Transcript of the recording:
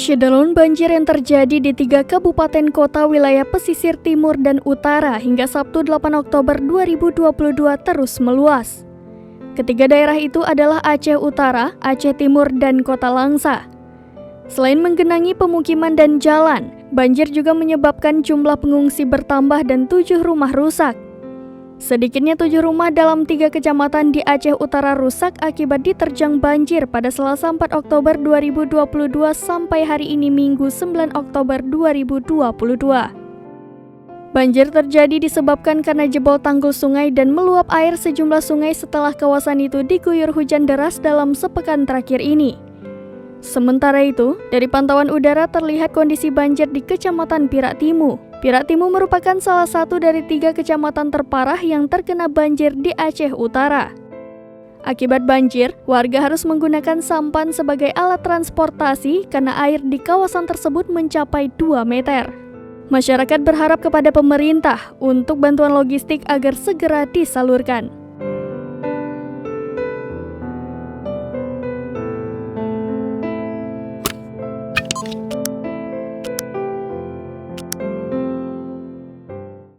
Syederlun banjir yang terjadi di 3 kabupaten kota wilayah pesisir timur dan utara hingga Sabtu 8 Oktober 2022 terus meluas. Ketiga daerah itu adalah Aceh Utara, Aceh Timur, dan Kota Langsa. Selain menggenangi pemukiman dan jalan, banjir juga menyebabkan jumlah pengungsi bertambah dan 7 rumah rusak. Sedikitnya 7 rumah dalam 3 kecamatan di Aceh Utara rusak akibat diterjang banjir pada Selasa 4 Oktober 2022 sampai hari ini Minggu 9 Oktober 2022. Banjir terjadi disebabkan karena jebol tanggul sungai dan meluap air sejumlah sungai setelah kawasan itu diguyur hujan deras dalam sepekan terakhir ini. Sementara itu, dari pantauan udara terlihat kondisi banjir di Kecamatan Pirak Timu. Pirak Timu merupakan salah satu dari 3 kecamatan terparah yang terkena banjir di Aceh Utara. Akibat banjir, warga harus menggunakan sampan sebagai alat transportasi karena air di kawasan tersebut mencapai 2 meter. Masyarakat berharap kepada pemerintah untuk bantuan logistik agar segera disalurkan.